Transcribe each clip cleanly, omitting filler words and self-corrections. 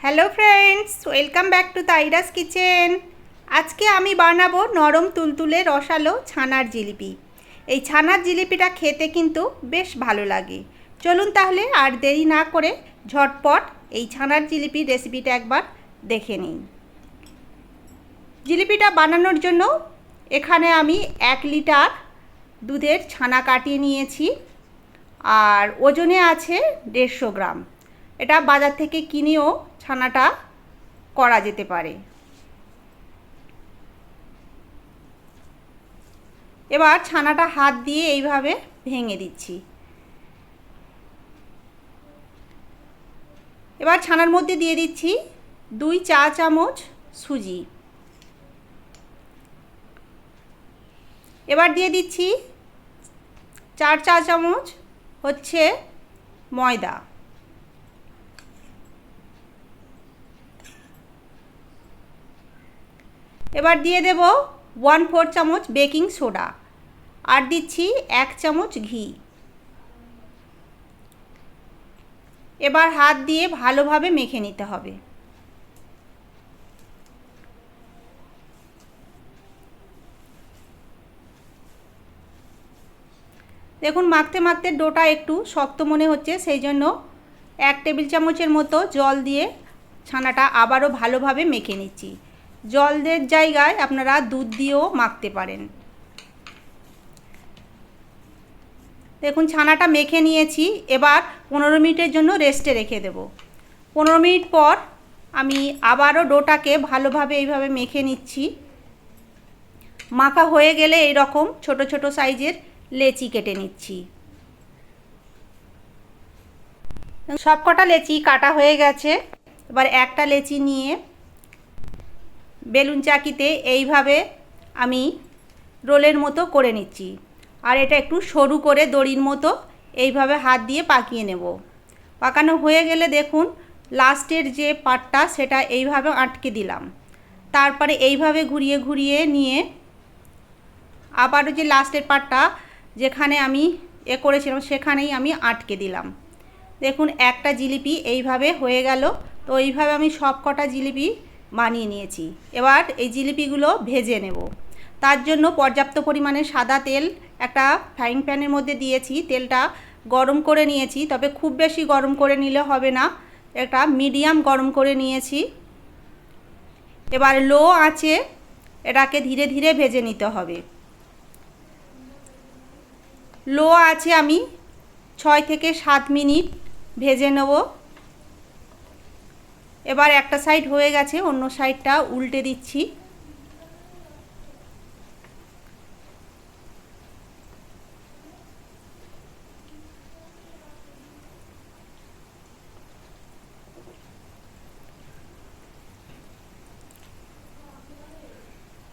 Hello friends, welcome back to Tairas kitchen. আজকে আমি বানাবো নরম তুলতুলে রসালো ছানার জিলিপি। এই ছানার জিলিপিটা খেতে কিন্তু বেশ ভালো লাগে। চলুন তাহলে আর দেরি না করে ঝটপট এই ছানার জিলিপির রেসিপিটা একবার দেখে নিই। জিলিপিটা বানানোর জন্য এখানে আমি 1 লিটার দুধের ছানা কাটিয়ে নিয়েছি, আর ওজনে আছে 150 গ্রাম। এটা বাজার থেকে কিনেও ছানাটা করা যেতে পারে। এবার ছানাটা হাত দিয়ে এইভাবে ভেঙে দিচ্ছি। এবার ছানার মধ্যে দিয়ে দিচ্ছি 2 চা চামচ সুজি। এবার দিয়ে দিচ্ছি 4 চা চামচ হচ্ছে ময়দা। এবার দিয়ে দেব 1/4 চামচ বেকিং সোডা, আর দিচ্ছি 1 চামচ ঘি। এবার হাত দিয়ে ভালোভাবে মেখে নিতে হবে। দেখুন, মাখতে মাখতে ডোটা একটু শক্ত মনে হচ্ছে, সেই জন্য 1 টেবিল চামচের মতো জল দিয়ে ছানাটা আবারও ভালোভাবে মেখে নিচ্ছি। জলের জায়গায় আপনারা দুধ দিয়েও মাখতে পারেন। দেখুন, ছানাটা মেখে নিয়েছি। এবার 15 মিনিটের জন্য রেস্টে রেখে দেব। 15 মিনিট পর আমি আবারও ডোটাকে ভালোভাবে এইভাবে মেখে নিচ্ছি। মাখা হয়ে গেলে এই রকম ছোট ছোট সাইজের লেচি কেটে নিচ্ছি। সবকটা লেচি কাটা হয়ে গেছে। এবার একটা লেচি নিয়ে বেলুন চাকিতে এইভাবে আমি রোলের মতো করে নিচ্ছি, আর এটা একটু সরু করে দড়ির মতো এইভাবে হাত দিয়ে পাকিয়ে নেব। পাকানো হয়ে গেলে দেখুন, লাস্টের যে পাটটা সেটা এইভাবে আটকে দিলাম। তারপরে এইভাবে ঘুরিয়ে ঘুরিয়ে নিয়ে আবারও যে লাস্টের পাটটা যেখানে আমি করেছিলাম সেখানেই আমি আটকে দিলাম। দেখুন, একটা জিলিপি এইভাবে হয়ে গেল। তো এইভাবে আমি সব কটা জিলিপি বানিয়ে নিয়েছি। এবার এই জিলিপিগুলো ভেজে নেব। তার জন্য পর্যাপ্ত পরিমাণে সাদা তেল একটা ফ্রাইং প্যানের মধ্যে দিয়েছি। তেলটা গরম করে নিয়েছি, তবে খুব বেশি গরম করে নিলে হবে না, একটা মিডিয়াম গরম করে নিয়েছি। এবার লো আঁচে এটাকে ধীরে ধীরে ভেজে নিতে হবে। লো আঁচে আমি 6 থেকে 7 মিনিট ভেজে নেব। এবার একটা সাইড হয়ে গেছে, অন্য সাইডটা উল্টে দিচ্ছি।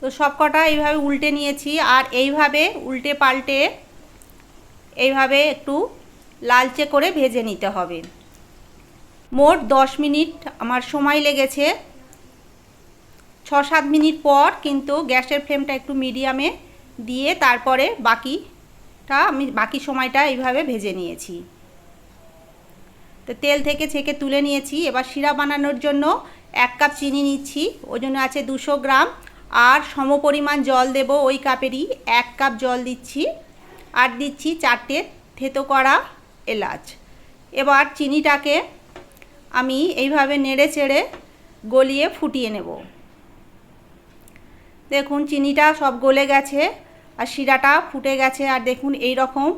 তো সব কটা এইভাবে উল্টে নিয়েছি, আর এইভাবে উল্টে পাল্টে এইভাবে একটু লালচে করে ভেজে নিতে হবে। মোট 10 মিনিট আমার সময় লেগেছে। 6-7 মিনিট পর কিন্তু গ্যাসের ফ্লেমটা একটু মিডিয়ামে দিয়ে তারপরে বাকি সময়টা এইভাবে ভেজে নিয়েছি। তো তেল থেকে ছেঁকে তুলে নিয়েছি। এবার শিরা বানানোর জন্য 1 কাপ চিনি নিচ্ছি, ওজনে আছে 200 গ্রাম, আর সমপরিমাণ জল দেব। ওই কাপেরই 1 কাপ জল দিচ্ছি, আর দিচ্ছি 4টে থেতো করা এলাচ। এবার চিনিটাকে আমি এইভাবে নেড়ে চেড়ে গলিয়ে ফুটিয়ে নেব। দেখুন, চিনিটা সব গলে গেছে আর শিরাটা ফুটে গেছে। আর দেখুন, এই রকম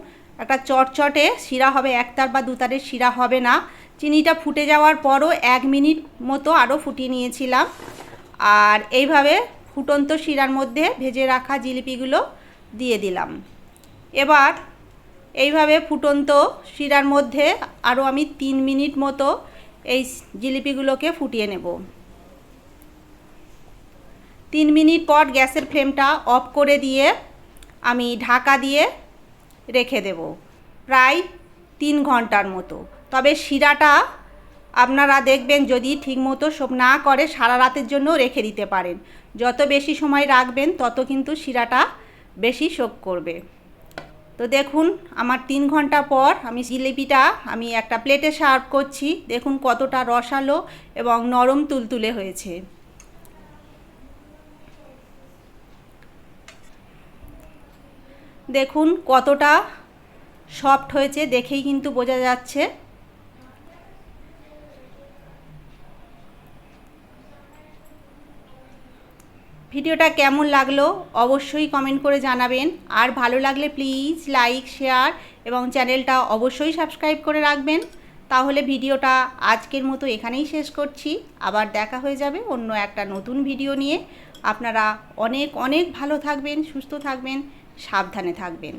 একটা চটচটে শিরা হবে, একতার বা দুতারের শিরা হবে না। চিনিটা ফুটে যাওয়ার পরও 1 মিনিট মতো আরও ফুটিয়ে নিয়েছিলাম। আর এইভাবে ফুটন্ত শিরার মধ্যে ভেজে রাখা জিলিপিগুলো দিয়ে দিলাম। এবার এইভাবে ফুটন্ত শিরার মধ্যে আরও আমি 3 মিনিট মতো এই জিলিপিগুলোকে ফুটিয়ে নেব। 3 মিনিট পর গ্যাসের ফ্লেমটা অফ করে দিয়ে আমি ঢাকা দিয়ে রেখে দেব প্রায় 3 ঘন্টার মতো। তবে শিরাটা আপনারা দেখবেন, যদি ঠিকমতো শোক না করে সারা রাতের জন্য রেখে দিতে পারেন। যত বেশি সময় রাখবেন তত কিন্তু শিরাটা বেশি শোক করবে। তো তো দেখুন আমার 3 ঘন্টা পর আমি জিলিপিটা আমি একটা প্লেটে সার্ভ করছি। দেখুন কতটা রসালো এবং নরম তুলতুলে হয়েছে। দেখুন কতটা সফট হয়েছে, দেখেই কিন্তু বোঝা যাচ্ছে। ভিডিওটা কেমন লাগলো অবশ্যই কমেন্ট করে জানাবেন। আর ভালো লাগলে প্লিজ লাইক, শেয়ার এবং চ্যানেলটা অবশ্যই সাবস্ক্রাইব করে রাখবেন। তাহলে ভিডিওটা আজকের মতো এখানেই শেষ করছি। আবার দেখা হয়ে যাবে অন্য একটা নতুন ভিডিও নিয়ে। আপনারা অনেক অনেক ভালো থাকবেন, সুস্থ থাকবেন, সাবধানে থাকবেন।